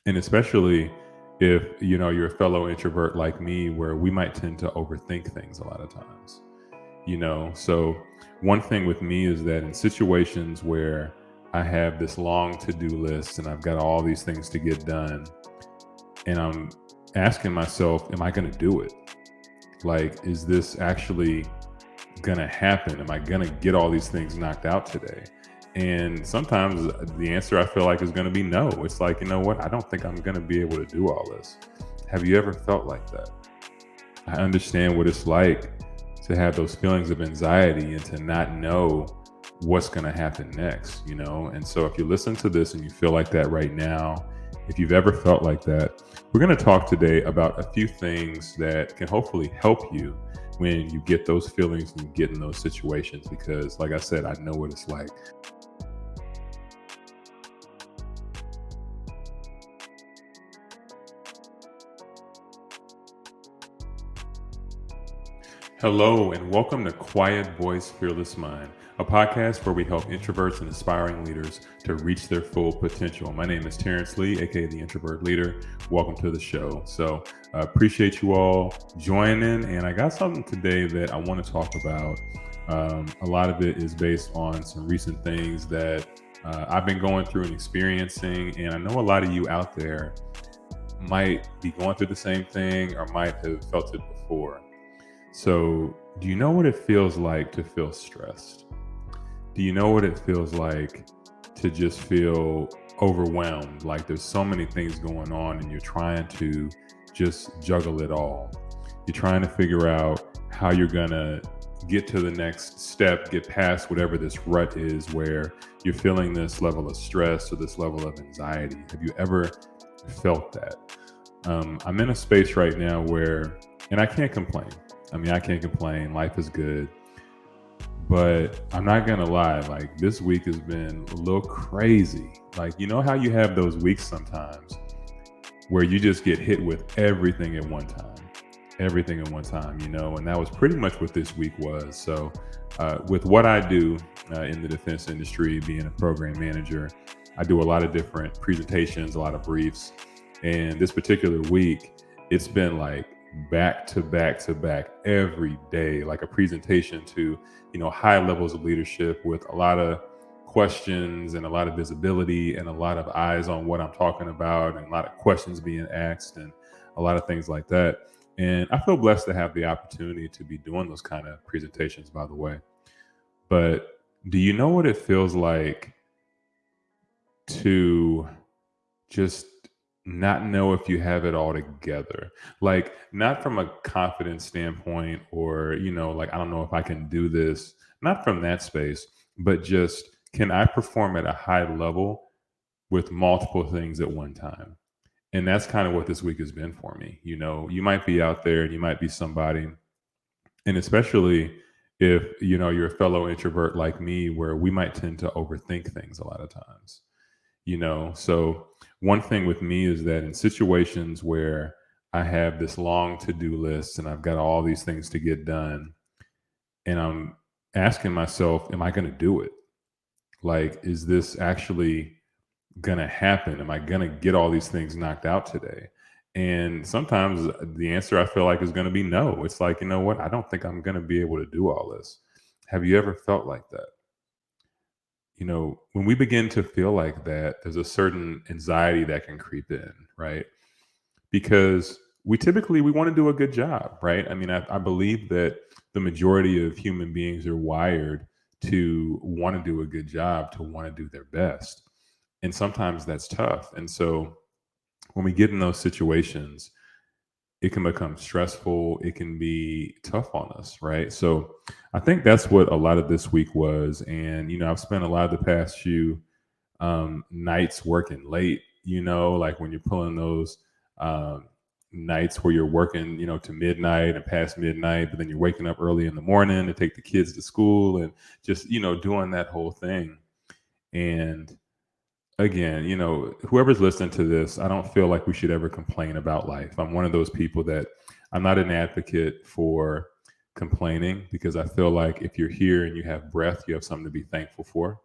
And especially if, you're a fellow introvert like me, where we might tend to overthink things a lot of times, So one thing with me is that in situations where I have this long to-do list and I've got all these things to get done, and I'm asking myself, am I going to do it? Like, is this actually gonna happen? Am I gonna get all these things knocked out today? And sometimes the answer I feel like is gonna be no. It's like, you know what? I don't think I'm gonna be able to do all this. Have you ever felt like that? I understand what it's like to have those feelings of anxiety and to not know what's going to happen next, And so if you listen to this and you feel like that right now, if you've ever felt like that, we're going to talk today about a few things that can hopefully help you when you get those feelings and you get in those situations. Because, like I said, I know what it's like. Hello, and welcome to Quiet Voice, Fearless Mind, a podcast where we help introverts and aspiring leaders to reach their full potential. My name is Terrence Lee, aka the Introvert Leader. Welcome to the show. So, appreciate you all joining, and I got something today that I want to talk about. A lot of it is based on some recent things that I've been going through and experiencing, and I know a lot of you out there might be going through the same thing or might have felt it before. So, do you know what it feels like to feel stressed? Do you know what it feels like to just feel overwhelmed? Like there's so many things going on and you're trying to just juggle it all. You're trying to figure out how you're going to get to the next step, get past whatever this rut is where you're feeling this level of stress or this level of anxiety. Have you ever felt that? I'm in a space right now where, and I can't complain. I can't complain. Life is good. But I'm not going to lie. Like, this week has been a little crazy. Like, you know how you have those weeks sometimes where you just get hit with everything at one time? Everything at one time, And that was pretty much what this week was. So, with what I do in the defense industry, being a program manager, I do a lot of different presentations, a lot of briefs. And this particular week, it's been like back to back to back every day, like a presentation to, high levels of leadership with a lot of questions and a lot of visibility and a lot of eyes on what I'm talking about and a lot of questions being asked and a lot of things like that. And I feel blessed to have the opportunity to be doing those kind of presentations, by the way. But do you know what it feels like to just not know if you have it all together? Like, not from a confidence standpoint or, like, I don't know if I can do this, not from that space, but just, can I perform at a high level with multiple things at one time? And that's kind of what this week has been for me. You might be out there and you might be somebody, and especially if, you're a fellow introvert like me, where we might tend to overthink things a lot of times. So one thing with me is that in situations where I have this long to-do list and I've got all these things to get done, and I'm asking myself, am I going to do it? Like, is this actually going to happen? Am I going to get all these things knocked out today? And sometimes the answer I feel like is going to be no. It's like, you know what? I don't think I'm going to be able to do all this. Have you ever felt like that? When we begin to feel like that, there's a certain anxiety that can creep in, right? Because we want to do a good job, right? I believe that the majority of human beings are wired to want to do a good job, to want to do their best. And sometimes that's tough. And so when we get in those situations, it can become stressful. It can be tough on us, right? So I think that's what a lot of this week was. And, I've spent a lot of the past few nights working late, like when you're pulling those nights where you're working, to midnight and past midnight, but then you're waking up early in the morning to take the kids to school and just, doing that whole thing. And again, whoever's listening to this, I don't feel like we should ever complain about life. I'm one of those people that I'm not an advocate for complaining, because I feel like if you're here and you have breath, you have something to be thankful for.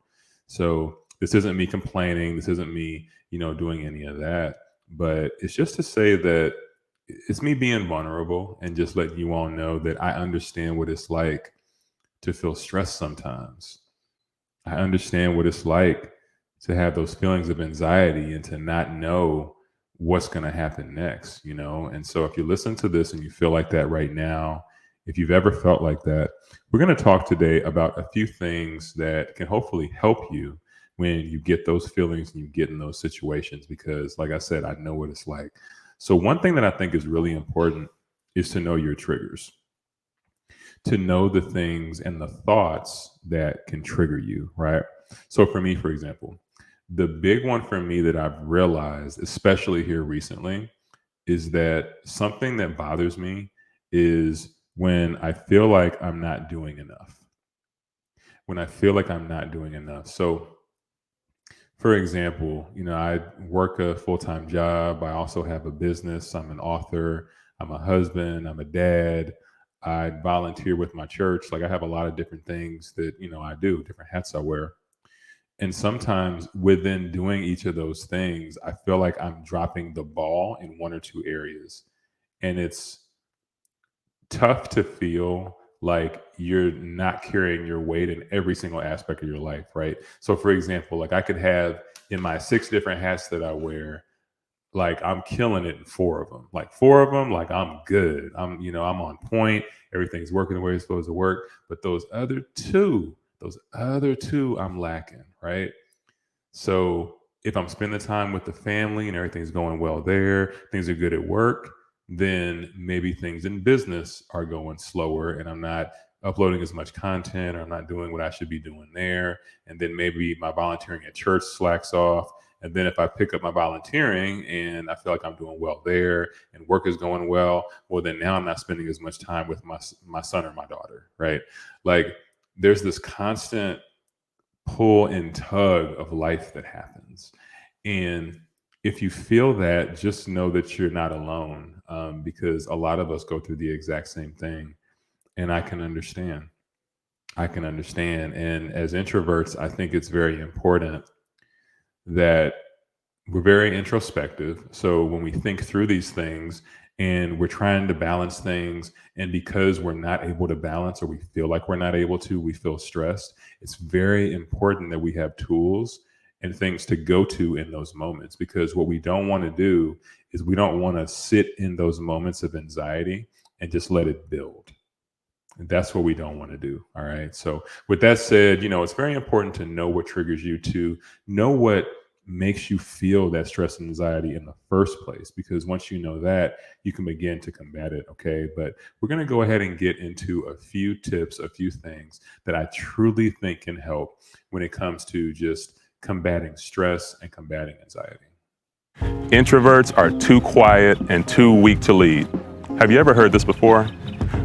So this isn't me complaining. This isn't me, doing any of that. But it's just to say that it's me being vulnerable and just letting you all know that I understand what it's like to feel stressed sometimes. I understand what it's like to have those feelings of anxiety and to not know what's going to happen next, you know? And so if you listen to this and you feel like that right now, if you've ever felt like that, we're going to talk today about a few things that can hopefully help you when you get those feelings and you get in those situations, because like I said, I know what it's like. So one thing that I think is really important is to know your triggers, to know the things and the thoughts that can trigger you, right? So for me, for example, the big one for me that I've realized, especially here recently, is that something that bothers me is when I feel like I'm not doing enough. When I feel like I'm not doing enough. So for example, I work a full-time job. I also have a business. I'm an author. I'm a husband. I'm a dad. I volunteer with my church. Like I have a lot of different things that, I do, different hats I wear. And sometimes within doing each of those things, I feel like I'm dropping the ball in one or two areas. And it's tough to feel like you're not carrying your weight in every single aspect of your life, right? So, for example, like I could have in my 6 different hats that I wear, like I'm killing it in 4 of them. Like 4 of them, like I'm good. I'm on point. Everything's working the way it's supposed to work. But those other two, I'm lacking, right? So if I'm spending time with the family and everything's going well there, things are good at work, then maybe things in business are going slower and I'm not uploading as much content or I'm not doing what I should be doing there. And then maybe my volunteering at church slacks off. And then if I pick up my volunteering and I feel like I'm doing well there and work is going well, then now I'm not spending as much time with my son or my daughter, right? Like there's this constant pull and tug of life that happens. And if you feel that, just know that you're not alone, because a lot of us go through the exact same thing. And I can understand. I can understand. And as introverts, I think it's very important that we're very introspective. So when we think through these things and we're trying to balance things, and because we're not able to balance or we feel like we're not able to, we feel stressed. It's very important that we have tools and things to go to in those moments, because what we don't want to do is we don't want to sit in those moments of anxiety and just let it build. And that's what we don't want to do. All right. So, with that said, it's very important to know what triggers you, to know what makes you feel that stress and anxiety in the first place, because once you know that, you can begin to combat it. Okay. But we're going to go ahead and get into a few tips, a few things that I truly think can help when it comes to just combating stress and combating anxiety. Introverts are too quiet and too weak to lead. Have you ever heard this before?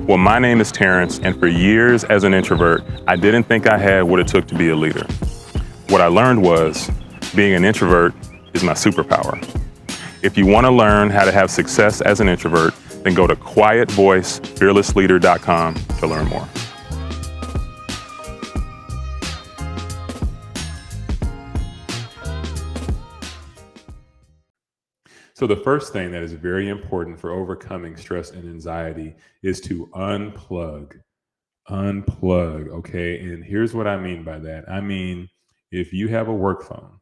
Well, my name is Terrence, and for years as an introvert, I didn't think I had what it took to be a leader. What I learned was being an introvert is my superpower. If you want to learn how to have success as an introvert, then go to quietvoicefearlessleader.com to learn more. So the first thing that is very important for overcoming stress and anxiety is to unplug. Unplug, okay? And here's what I mean by that. I mean, if you have a work phone,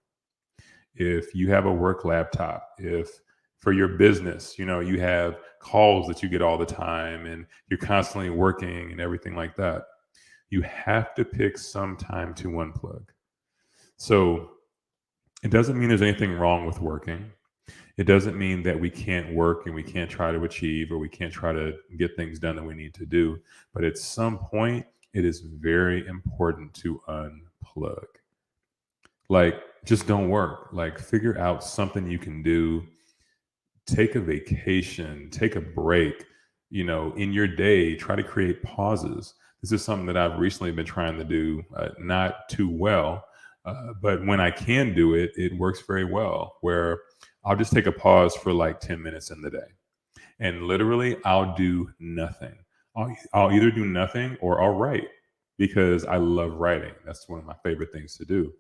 if you have a work laptop, if for your business, you have calls that you get all the time and you're constantly working and everything like that, you have to pick some time to unplug. So it doesn't mean there's anything wrong with working. It doesn't mean that we can't work and we can't try to achieve or we can't try to get things done that we need to do. But at some point, it is very important to unplug. Like, just don't work. Like, figure out something you can do. Take a vacation, take a break, in your day, try to create pauses. This is something that I've recently been trying to do, not too well, but when I can do it, it works very well, where I'll just take a pause for like 10 minutes in the day. And literally, I'll do nothing. I'll either do nothing or I'll write, because I love writing. That's one of my favorite things to do.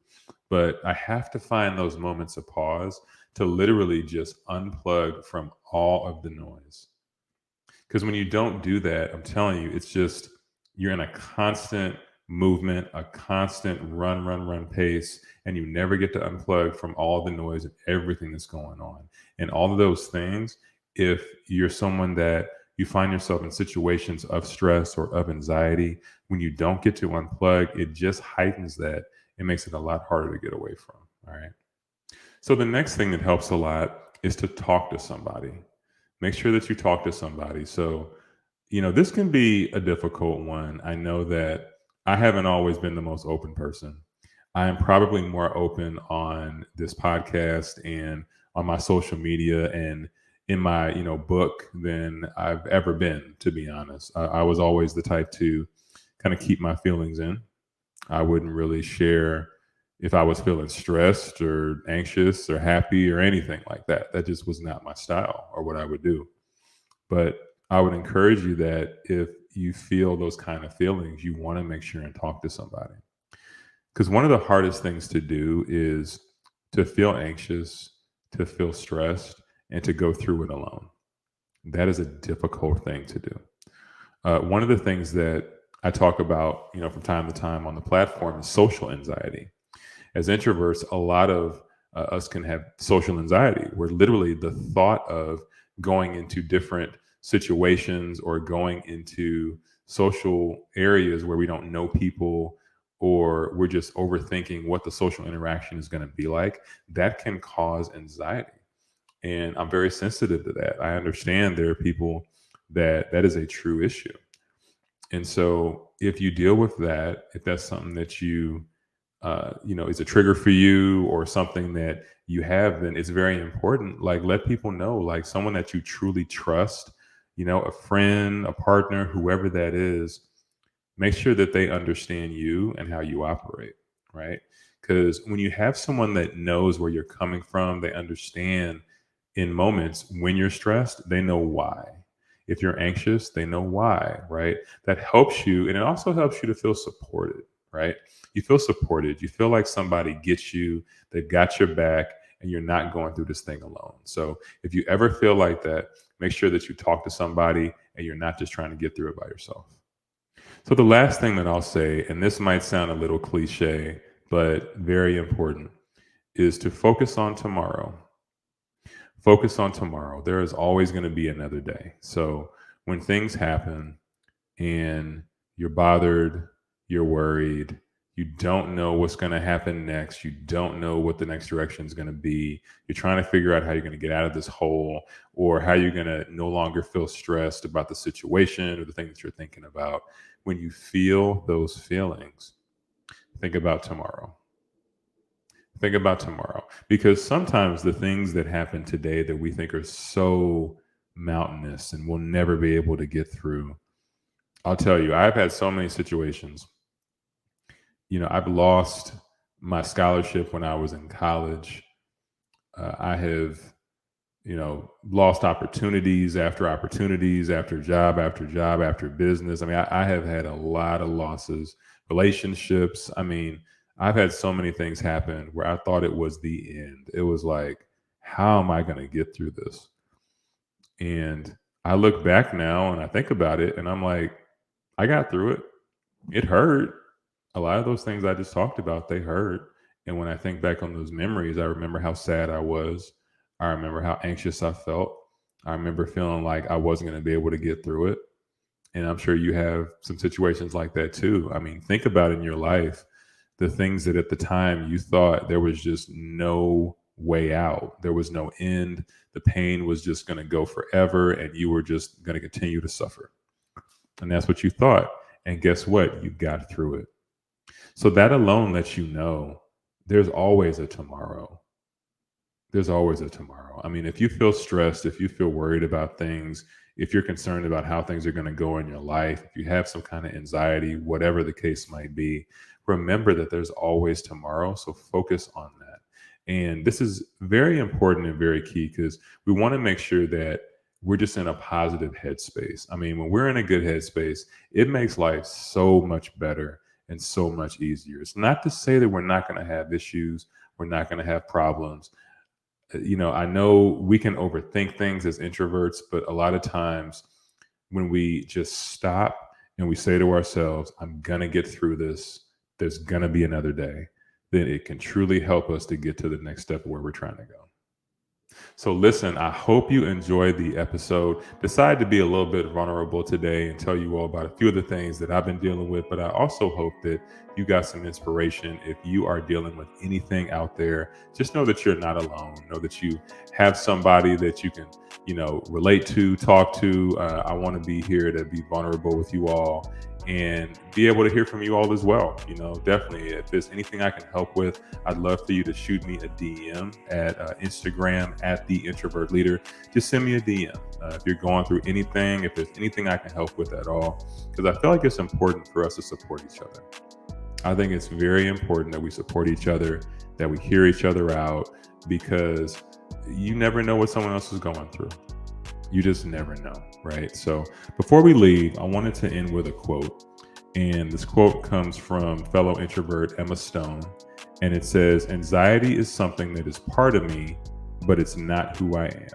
But I have to find those moments of pause, to literally just unplug from all of the noise. Because when you don't do that, I'm telling you, it's just you're in a constant movement, a constant run pace, and you never get to unplug from all the noise and everything that's going on. And all of those things, if you're someone that you find yourself in situations of stress or of anxiety, when you don't get to unplug, it just heightens that. It makes it a lot harder to get away from. All right. So the next thing that helps a lot is to talk to somebody. Make sure that you talk to somebody. So, this can be a difficult one. I know that I haven't always been the most open person. I am probably more open on this podcast and on my social media and in my, book than I've ever been, to be honest. I was always the type to kind of keep my feelings in. I wouldn't really share if I was feeling stressed or anxious or happy or anything like that. That just was not my style or what I would do. But I would encourage you that if you feel those kind of feelings, you want to make sure and talk to somebody. Because one of the hardest things to do is to feel anxious, to feel stressed, and to go through it alone. That is a difficult thing to do. One of the things that I talk about, from time to time on the platform is social anxiety. As introverts, a lot of us can have social anxiety, where literally the thought of going into different situations or going into social areas where we don't know people or we're just overthinking what the social interaction is going to be like, that can cause anxiety. And I'm very sensitive to that. I understand there are people that is a true issue. And so if you deal with that, if that's something that is a trigger for you or something that you have, then it's very important. Like, let people know, like someone that you truly trust, a friend, a partner, whoever that is, make sure that they understand you and how you operate, right? Because when you have someone that knows where you're coming from, they understand in moments when you're stressed, they know why. If you're anxious, they know why, right? That helps you. And it also helps you to feel supported, right? You feel supported. You feel like somebody gets you, they've got your back, and you're not going through this thing alone. So if you ever feel like that, make sure that you talk to somebody and you're not just trying to get through it by yourself. So the last thing that I'll say, and this might sound a little cliche, but very important, is to focus on tomorrow. Focus on tomorrow. There is always going to be another day. So when things happen and you're bothered, you're worried, you don't know what's going to happen next, you don't know what the next direction is going to be, you're trying to figure out how you're going to get out of this hole or how you're going to no longer feel stressed about the situation or the thing that you're thinking about. When you feel those feelings, think about tomorrow. Think about tomorrow, because sometimes the things that happen today that we think are so mountainous and we'll never be able to get through. I'll tell you, I've had so many situations. I've lost my scholarship when I was in college. I have, lost opportunities after job after job after business. I mean, I have had a lot of losses, relationships. I mean, I've had so many things happen where I thought it was the end. It was like, how am I going to get through this? And I look back now and I think about it and I'm like, I got through it. It hurt. A lot of those things I just talked about, they hurt. And when I think back on those memories, I remember how sad I was. I remember how anxious I felt. I remember feeling like I wasn't going to be able to get through it. And I'm sure you have some situations like that too. I mean, think about in your life the things that at the time you thought there was just no way out. There was no end. The pain was just going to go forever and you were just going to continue to suffer. And that's what you thought. And guess what? You got through it. So that alone lets you know there's always a tomorrow. There's always a tomorrow. I mean, if you feel stressed, if you feel worried about things, if you're concerned about how things are going to go in your life, if you have some kind of anxiety, whatever the case might be, remember that there's always tomorrow. So focus on that. And this is very important and very key because we want to make sure that we're just in a positive headspace. I mean, when we're in a good headspace, it makes life so much better and so much easier. It's not to say that we're not going to have issues, we're not going to have problems. I know we can overthink things as introverts, but a lot of times when we just stop and we say to ourselves, I'm going to get through this, there's going to be another day, then it can truly help us to get to the next step of where we're trying to go. So, listen, I hope you enjoyed the episode. Decided to be a little bit vulnerable today and tell you all about a few of the things that I've been dealing with. But I also hope that you got some inspiration. If you are dealing with anything out there, just know that you're not alone. Know that you have somebody that you can, relate to, talk to. I want to be here to be vulnerable with you all and be able to hear from you all as well. Definitely, if there's anything I can help with, I'd love for you to shoot me a DM at Instagram at the introvert leader. Just send me a DM if you're going through anything, if there's anything I can help with at all, because I feel like it's important for us to support each other. I think it's very important that we support each other, that we hear each other out, because you never know what someone else is going through. You just never know, right? So before we leave, I wanted to end with a quote. And this quote comes from fellow introvert Emma Stone. And it says, "Anxiety is something that is part of me, but it's not who I am."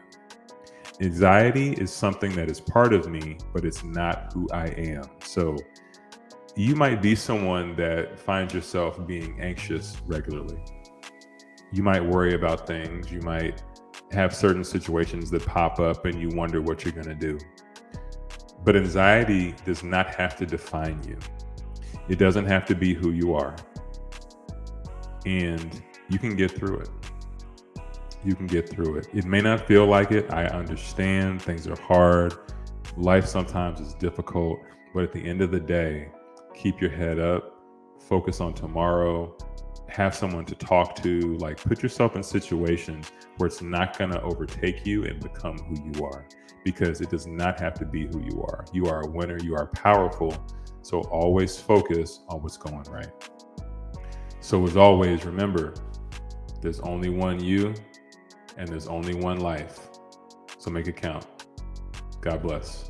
Anxiety is something that is part of me, but it's not who I am. So you might be someone that finds yourself being anxious regularly. You might worry about things. You might have certain situations that pop up and you wonder what you're going to do. But anxiety does not have to define you. It doesn't have to be who you are. And you can get through it. You can get through it. It may not feel like it. I understand things are hard. Life sometimes is difficult. But at the end of the day, keep your head up. Focus on tomorrow. Have someone to talk to. Like, put yourself in situations where it's not going to overtake you and become who you are, because it does not have to be who you are. You are a winner. You are powerful. So always focus on what's going right. So as always, remember, there's only one you and there's only one life. So make it count. God bless.